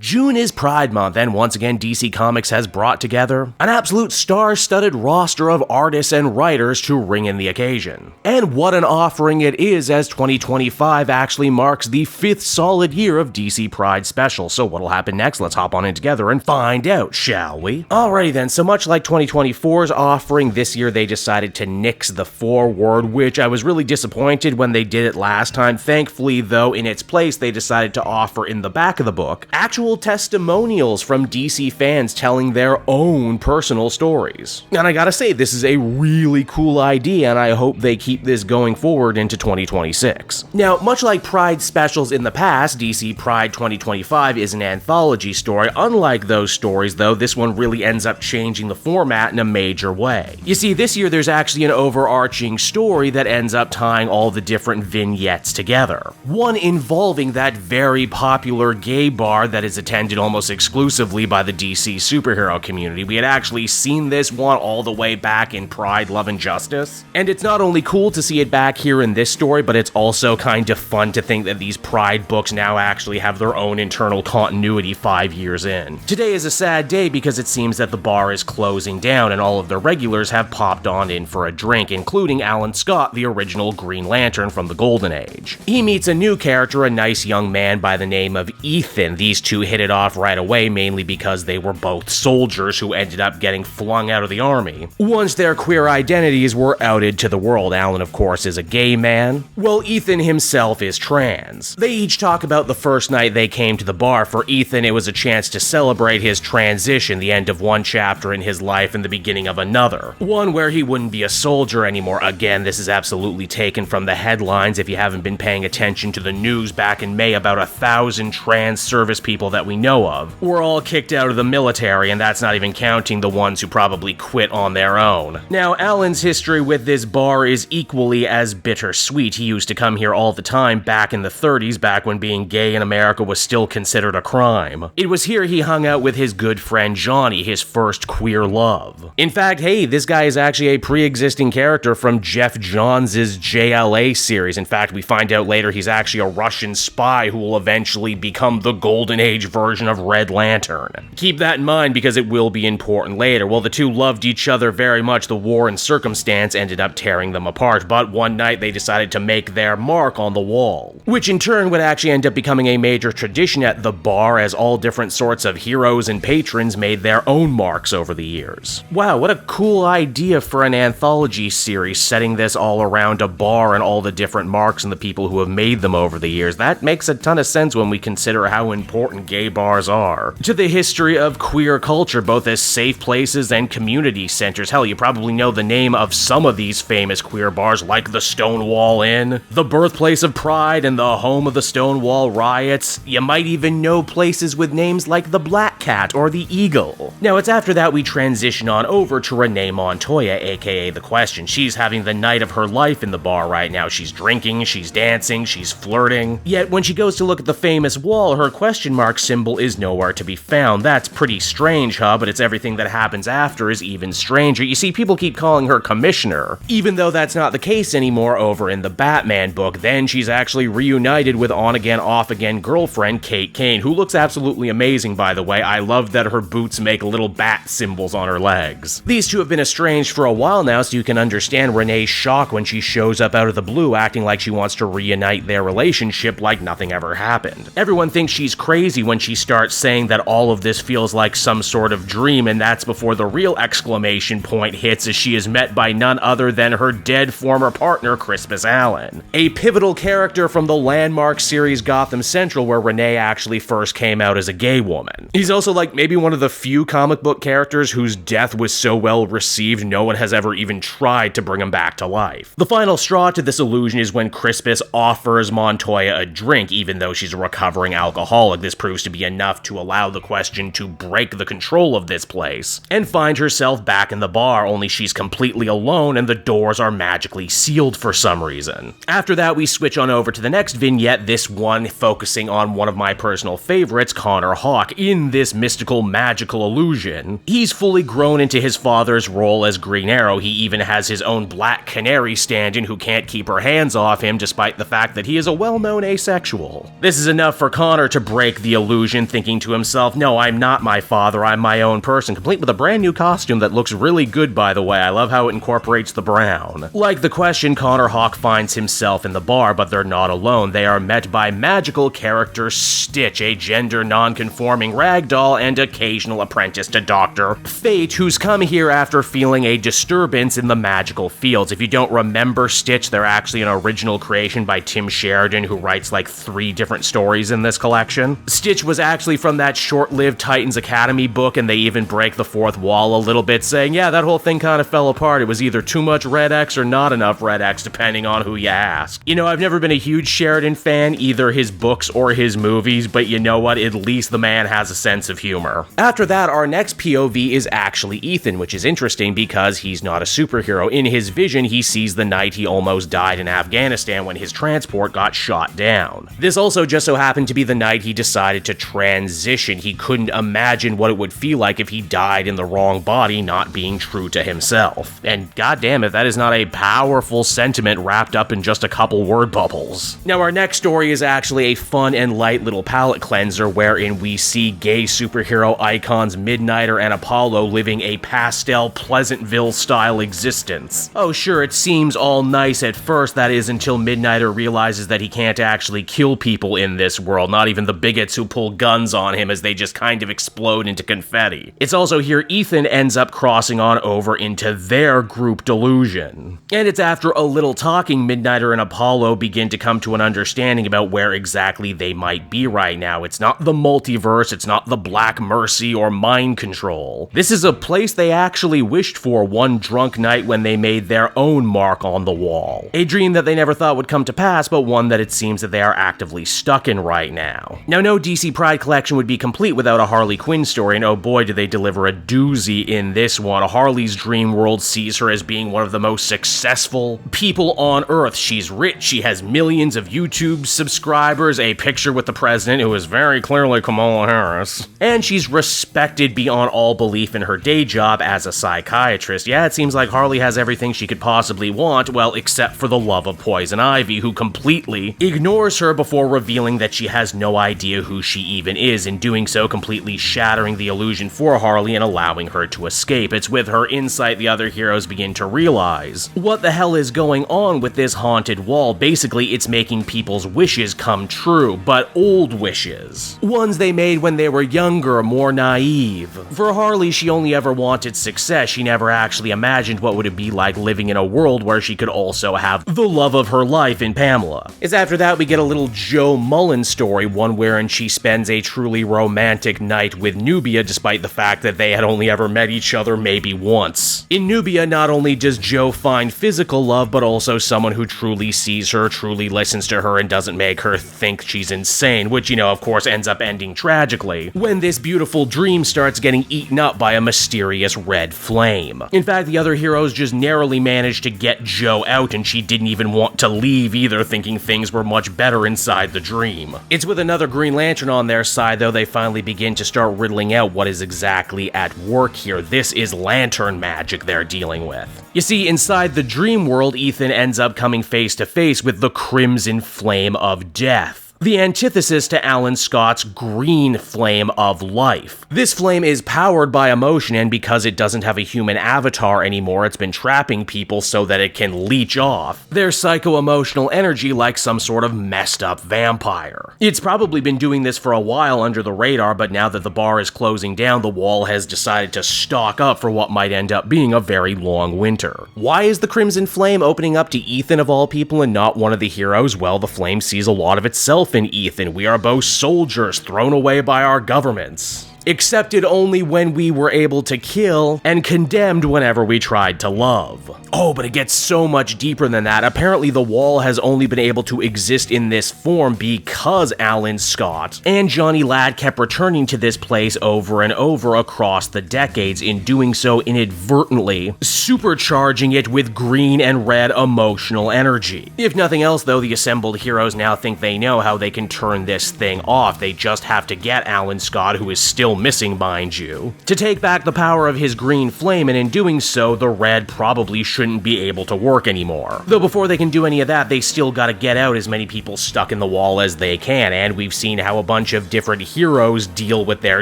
June is Pride Month, and once again DC Comics has brought together an absolute star-studded roster of artists and writers to ring in the occasion. And what an offering it is, as 2025 actually marks the 5th solid year of DC Pride specials. So what'll happen next? Let's hop on in together and find out, shall we? Alrighty then, so much like 2024's offering, this year they decided to nix the foreword, which I was really disappointed when they did it last time. Thankfully, though, in its place, they decided to offer in the back of the book actual testimonials from DC fans telling their own personal stories. And I gotta say, this is a really cool idea, and I hope they keep this going forward into 2026. Now, much like Pride specials in the past, DC Pride 2025 is an anthology story. Unlike those stories, though, this one really ends up changing the format in a major way. You see, this year there's actually an overarching story that ends up tying all the different vignettes together. One involving that very popular gay bar that is attended almost exclusively by the DC superhero community. We had actually seen this one all the way back in Pride, Love, and Justice. And it's not only cool to see it back here in this story, but it's also kind of fun to think that these Pride books now actually have their own internal continuity 5 years in. Today is a sad day because it seems that the bar is closing down and all of the regulars have popped on in for a drink, including Alan Scott, the original Green Lantern from the Golden Age. He meets a new character, a nice young man by the name of Ethan. These two hit it off right away, mainly because they were both soldiers who ended up getting flung out of the army once their queer identities were outed to the world. Alan, of course, is a gay man, while Ethan himself is trans. They each talk about the first night they came to the bar. For Ethan, it was a chance to celebrate his transition, the end of one chapter in his life and the beginning of another. One where he wouldn't be a soldier anymore. Again, this is absolutely taken from the headlines if you haven't been paying attention to the news back in May. About 1,000 trans service people that we know of were all kicked out of the military, and that's not even counting the ones who probably quit on their own. Now, Alan's history with this bar is equally as bittersweet. He used to come here all the time back in the 30s, back when being gay in America was still considered a crime. It was here he hung out with his good friend Johnny, his first queer love. In fact, hey, this guy is actually a pre-existing character from Jeff Johns' JLA series. In fact, we find out later he's actually a Russian spy who will eventually become the Golden Age version of Red Lantern. Keep that in mind because it will be important later. Well, the two loved each other very much. The war and circumstance ended up tearing them apart, but one night they decided to make their mark on the wall, which in turn would actually end up becoming a major tradition at the bar, as all different sorts of heroes and patrons made their own marks over the years. Wow, what a cool idea for an anthology series, setting this all around a bar and all the different marks and the people who have made them over the years. That makes a ton of sense when we consider how important gay bars are to the history of queer culture, both as safe places and community centers. Hell, you probably know the name of some of these famous queer bars, like the Stonewall Inn, the birthplace of Pride and the home of the Stonewall riots. You might even know places with names like the Black Cat or the Eagle. Now, it's after that we transition on over to Renee Montoya, aka The Question. She's having the night of her life in the bar right now. She's drinking, she's dancing, she's flirting. Yet when she goes to look at the famous wall, her question mark symbol is nowhere to be found. That's pretty strange, huh? But it's everything that happens after is even stranger. You see, people keep calling her Commissioner, even though that's not the case anymore over in the Batman book. Then she's actually reunited with on-again, off-again girlfriend Kate Kane, who looks absolutely amazing, by the way. I love that her boots make little bat symbols on her legs. These two have been estranged for a while now, so you can understand Renee's shock when she shows up out of the blue acting like she wants to reunite their relationship like nothing ever happened. Everyone thinks she's crazy when she starts saying that all of this feels like some sort of dream, and that's before the real exclamation point hits as she is met by none other than her dead former partner, Crispus Allen, a pivotal character from the landmark series Gotham Central, where Renee actually first came out as a gay woman. He's also like maybe one of the few comic book characters whose death was so well received no one has ever even tried to bring him back to life. The final straw to this illusion is when Crispus offers Montoya a drink, even though she's a recovering alcoholic. This proves to be enough to allow the Question to break the control of this place and find herself back in the bar, only she's completely alone and the doors are magically sealed for some reason. After that, we switch on over to the next vignette, this one focusing on one of my personal favorites, Connor Hawke, in this mystical, magical illusion. He's fully grown into his father's role as Green Arrow. He even has his own Black Canary stand-in who can't keep her hands off him despite the fact that he is a well-known asexual. This is enough for Connor to break the illusion illusion, thinking to himself, no, I'm not my father, I'm my own person, complete with a brand new costume that looks really good, by the way. I love how it incorporates the brown. Like the Question, Connor Hawke finds himself in the bar, but they're not alone. They are met by magical character Stitch, a gender non-conforming ragdoll and occasional apprentice to Dr. Fate, who's come here after feeling a disturbance in the magical fields. If you don't remember Stitch, they're actually an original creation by Tim Sheridan, who writes like 3 different stories in this collection. Stitch was actually from that short-lived Titans Academy book, and they even break the fourth wall a little bit, saying, yeah, that whole thing kind of fell apart. It was either too much Red X or not enough Red X, depending on who you ask. You know, I've never been a huge Sheridan fan, either his books or his movies, but you know what? At least the man has a sense of humor. After that, our next POV is actually Ethan, which is interesting because he's not a superhero. In his vision, he sees the night he almost died in Afghanistan when his transport got shot down. This also just so happened to be the night he decided to transition. He couldn't imagine what it would feel like if he died in the wrong body, not being true to himself. And goddamn it, that is not a powerful sentiment wrapped up in just a couple word bubbles. Now, our next story is actually a fun and light little palate cleanser wherein we see gay superhero icons Midnighter and Apollo living a pastel Pleasantville-style existence. Oh sure, it seems all nice at first, that is, until Midnighter realizes that he can't actually kill people in this world, not even the bigots who pull guns on him as they just kind of explode into confetti. It's also here Ethan ends up crossing on over into their group delusion. And it's after a little talking, Midnighter and Apollo begin to come to an understanding about where exactly they might be right now. It's not the multiverse, it's not the Black Mercy or mind control. This is a place they actually wished for one drunk night when they made their own mark on the wall. A dream that they never thought would come to pass, but one that it seems that they are actively stuck in right now. Now, no DC Pride collection would be complete without a Harley Quinn story, and oh boy do they deliver a doozy in this one. Harley's dream world sees her as being one of the most successful people on Earth. She's rich, she has millions of YouTube subscribers, a picture with the president, who is very clearly Kamala Harris, and she's respected beyond all belief in her day job as a psychiatrist. Yeah, it seems like Harley has everything she could possibly want, well, except for the love of Poison Ivy, who completely ignores her before revealing that she has no idea who she even is, in doing so completely shattering the illusion for Harley and allowing her to escape. It's with her insight the other heroes begin to realize what the hell is going on with this haunted wall. Basically, it's making people's wishes come true, but old wishes. Ones they made when they were younger, more naive. For Harley, she only ever wanted success. She never actually imagined what would it be like living in a world where she could also have the love of her life in Pamela. It's after that we get a little JoMullein story, one wherein she spends a truly romantic night with Nubia, despite the fact that they had only ever met each other maybe once. In Nubia, not only does Jo find physical love, but also someone who truly sees her, truly listens to her, and doesn't make her think she's insane, which, you know, of course ends up ending tragically when this beautiful dream starts getting eaten up by a mysterious red flame. In fact, the other heroes just narrowly managed to get Jo out, and she didn't even want to leave either, thinking things were much better inside the dream. It's with another Green Lantern on their side, though, they finally begin to start riddling out what is exactly at work here. This is lantern magic they're dealing with. You see, inside the dream world, Ethan ends up coming face to face with the Crimson Flame of Death, the antithesis to Alan Scott's green flame of life. This flame is powered by emotion, and because it doesn't have a human avatar anymore, it's been trapping people so that it can leech off their psycho-emotional energy like some sort of messed up vampire. It's probably been doing this for a while under the radar, but now that the bar is closing down, the wall has decided to stock up for what might end up being a very long winter. Why is the Crimson Flame opening up to Ethan of all people and not one of the heroes? Well, the flame sees a lot of itself in Ethan. We are both soldiers thrown away by our governments, accepted only when we were able to kill, and condemned whenever we tried to love. Oh, but it gets so much deeper than that. Apparently the wall has only been able to exist in this form because Alan Scott and Johnny Ladd kept returning to this place over and over across the decades, in doing so inadvertently supercharging it with green and red emotional energy. If nothing else, though, the assembled heroes now think they know how they can turn this thing off. They just have to get Alan Scott, who is still still missing, mind you, to take back the power of his green flame, and in doing so, the red probably shouldn't be able to work anymore. Though before they can do any of that, they still gotta get out as many people stuck in the wall as they can, and we've seen how a bunch of different heroes deal with their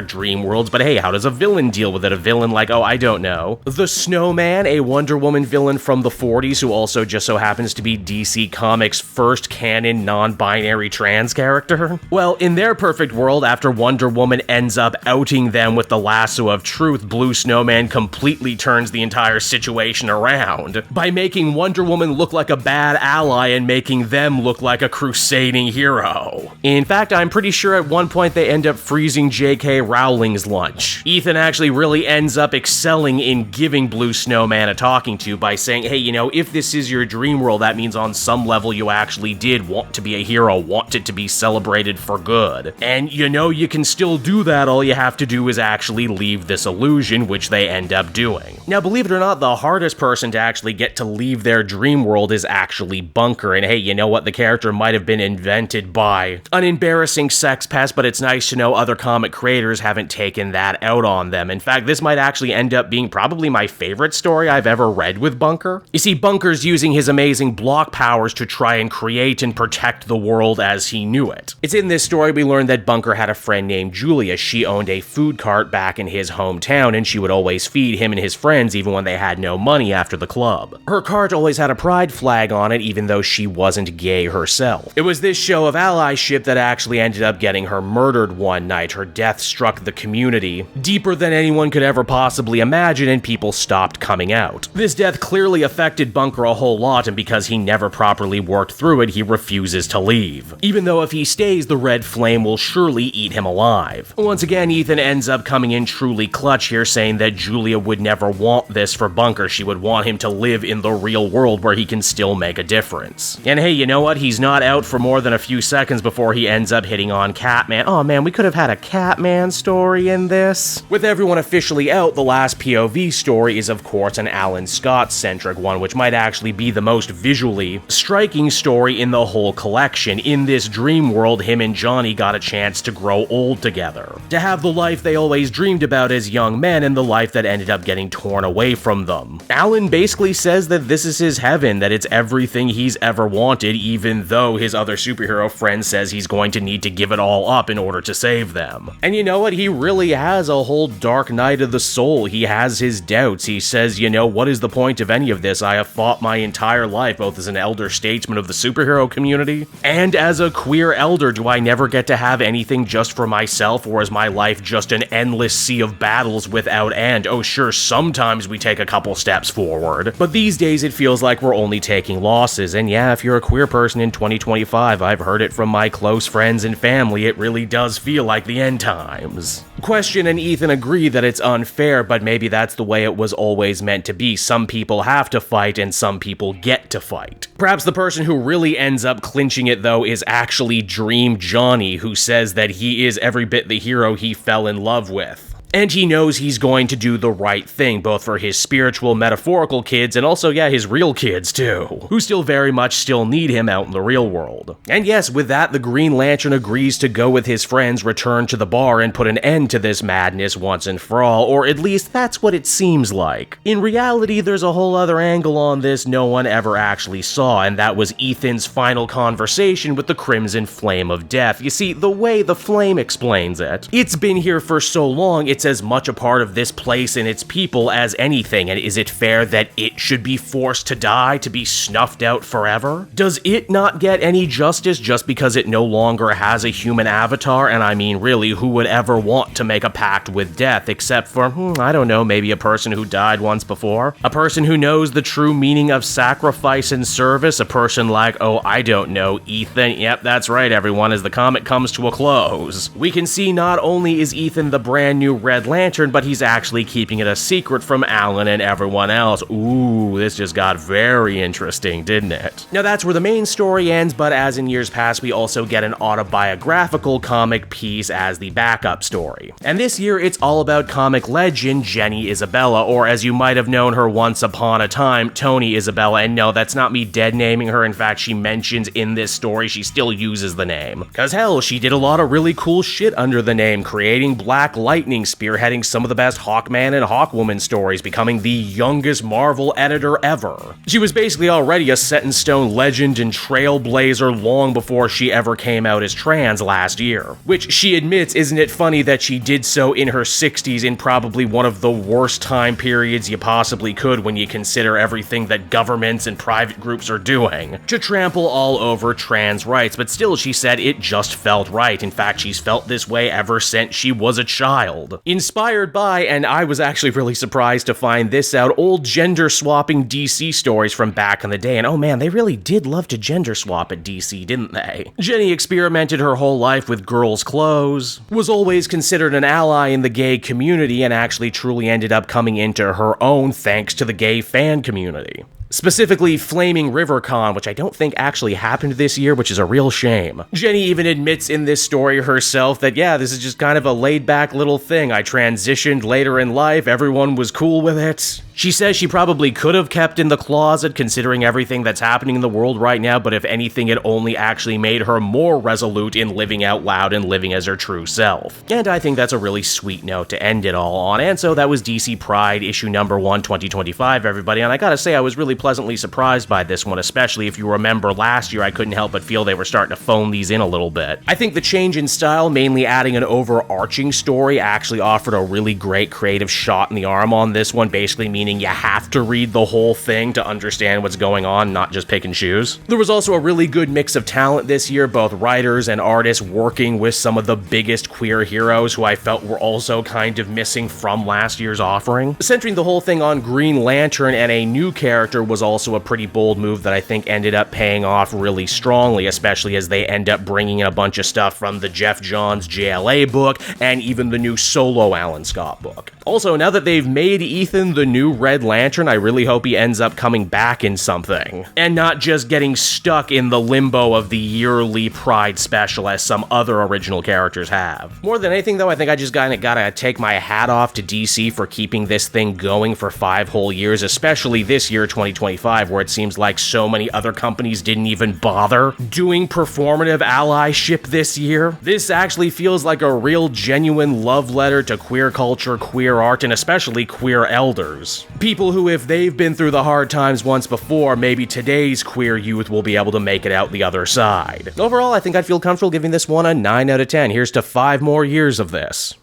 dream worlds, but hey, how does a villain deal with it? A villain like, oh, I don't know, the Snowman, a Wonder Woman villain from the 40s who also just so happens to be DC Comics' first canon non-binary trans character? Well, in their perfect world, after Wonder Woman ends up outing them with the lasso of truth, Blue Snowman completely turns the entire situation around by making Wonder Woman look like a bad ally and making them look like a crusading hero. In fact, I'm pretty sure at one point they end up freezing J.K. Rowling's lunch. Ethan actually really ends up excelling in giving Blue Snowman a talking to by saying, hey, you know, if this is your dream world, that means on some level you actually did want to be a hero, want it to be celebrated for good. And you know you can still do that, all you have to do is actually leave this illusion, which they end up doing. Now, believe it or not, the hardest person to actually get to leave their dream world is actually Bunker, and hey, you know what, the character might have been invented by an embarrassing sex pest, but it's nice to know other comic creators haven't taken that out on them. In fact, this might actually end up being probably my favorite story I've ever read with Bunker. You see, Bunker's using his amazing block powers to try and create and protect the world as he knew it. It's in this story we learn that Bunker had a friend named Julia. She owned a food cart back in his hometown, and she would always feed him and his friends even when they had no money after the club. Her cart always had a pride flag on it, even though she wasn't gay herself. It was this show of allyship that actually ended up getting her murdered one night. Her death struck the community deeper than anyone could ever possibly imagine, and people stopped coming out. This death clearly affected Bunker a whole lot, and because he never properly worked through it, he refuses to leave. Even though if he stays, the red flame will surely eat him alive. Once again, Ethan ends up coming in truly clutch here, saying that Julia would never want this for Bunker. She would want him to live in the real world where he can still make a difference. And hey, you know what? He's not out for more than a few seconds before he ends up hitting on Catman. Oh man, we could have had a Catman story in this. With everyone officially out, the last POV story is of course an Alan Scott-centric one, which might actually be the most visually striking story in the whole collection. In this dream world, him and Johnny got a chance to grow old together, to have the life they always dreamed about as young men, and the life that ended up getting torn away from them. Alan basically says that this is his heaven, that it's everything he's ever wanted, even though his other superhero friend says he's going to need to give it all up in order to save them. And you know what? He really has a whole dark night of the soul. He has his doubts. He says, you know, what is the point of any of this? I have fought my entire life, both as an elder statesman of the superhero community and as a queer elder. Do I never get to have anything just for myself, or is my life just an endless sea of battles without end? Oh sure, sometimes we take a couple steps forward, but these days it feels like we're only taking losses. And yeah, if you're a queer person in 2025, I've heard it from my close friends and family, it really does feel like the end times. Question and Ethan agree that it's unfair, but maybe that's the way it was always meant to be. Some people have to fight and some people get to fight. Perhaps the person who really ends up clinching it though is actually Dream Johnny, who says that he is every bit the hero he fell in love with. And he knows he's going to do the right thing, both for his spiritual, metaphorical kids, and also, yeah, his real kids, too, who still very much still need him out in the real world. And yes, with that, the Green Lantern agrees to go with his friends, return to the bar, and put an end to this madness once and for all, or at least that's what it seems like. In reality, there's a whole other angle on this no one ever actually saw, and that was Ethan's final conversation with the Crimson Flame of Death. You see, the way the Flame explains it, it's been here for so long, it's as much a part of this place and its people as anything, and is it fair that it should be forced to die, to be snuffed out forever? Does it not get any justice just because it no longer has a human avatar? And I mean, really, who would ever want to make a pact with death, except for, I don't know, maybe a person who died once before? A person who knows the true meaning of sacrifice and service? A person like, oh, I don't know, Ethan. Yep, that's right, everyone, as the comic comes to a close. We can see not only is Ethan the brand new Red Lantern, but he's actually keeping it a secret from Alan and everyone else. Ooh, this just got very interesting, didn't it? Now that's where the main story ends, but as in years past, we also get an autobiographical comic piece as the backup story. And this year, it's all about comic legend Jenny Isabella, or as you might have known her once upon a time, Tony Isabella. And no, that's not me dead naming her. In fact, she mentions in this story she still uses the name. Cause hell, she did a lot of really cool shit under the name, creating Black Lightning, spearheading some of the best Hawkman and Hawkwoman stories, becoming the youngest Marvel editor ever. She was basically already a set-in-stone legend and trailblazer long before she ever came out as trans last year. Which she admits, isn't it funny that she did so in her 60s in probably one of the worst time periods you possibly could when you consider everything that governments and private groups are doing to trample all over trans rights, but still she said it just felt right. In fact, she's felt this way ever since she was a child. Inspired by, and I was actually really surprised to find this out, old gender-swapping DC stories from back in the day, and oh man, they really did love to gender swap at DC, didn't they? Jenny experimented her whole life with girls' clothes, was always considered an ally in the gay community, and actually truly ended up coming into her own thanks to the gay fan community. Specifically Flaming River Con, which I don't think actually happened this year, which is a real shame. Jenny even admits in this story herself that, yeah, this is just kind of a laid-back little thing. I transitioned later in life, everyone was cool with it. She says she probably could have kept in the closet considering everything that's happening in the world right now, but if anything, it only actually made her more resolute in living out loud and living as her true self. And I think that's a really sweet note to end it all on. And so that was DC Pride issue number 1, 2025, everybody. And I gotta say, I was really pleasantly surprised by this one, especially if you remember last year, I couldn't help but feel they were starting to phone these in a little bit. I think the change in style, mainly adding an overarching story, actually offered a really great creative shot in the arm on this one, basically meaning you have to read the whole thing to understand what's going on, not just pick and choose. There was also a really good mix of talent this year, both writers and artists working with some of the biggest queer heroes who I felt were also kind of missing from last year's offering. Centering the whole thing on Green Lantern and a new character was also a pretty bold move that I think ended up paying off really strongly, especially as they end up bringing in a bunch of stuff from the Jeff Johns JLA book and even the new solo Alan Scott book. Also, now that they've made Ethan the new Red Lantern, I really hope he ends up coming back in something, and not just getting stuck in the limbo of the yearly Pride special as some other original characters have. More than anything though, I think I just gotta take my hat off to DC for keeping this thing going for 5 whole years, especially this year, 2025, where it seems like so many other companies didn't even bother doing performative allyship this year. This actually feels like a real genuine love letter to queer culture, queer art, and especially queer elders. People who, if they've been through the hard times once before, maybe today's queer youth will be able to make it out the other side. Overall, I think I'd feel comfortable giving this one a 9 out of 10. Here's to 5 more years of this.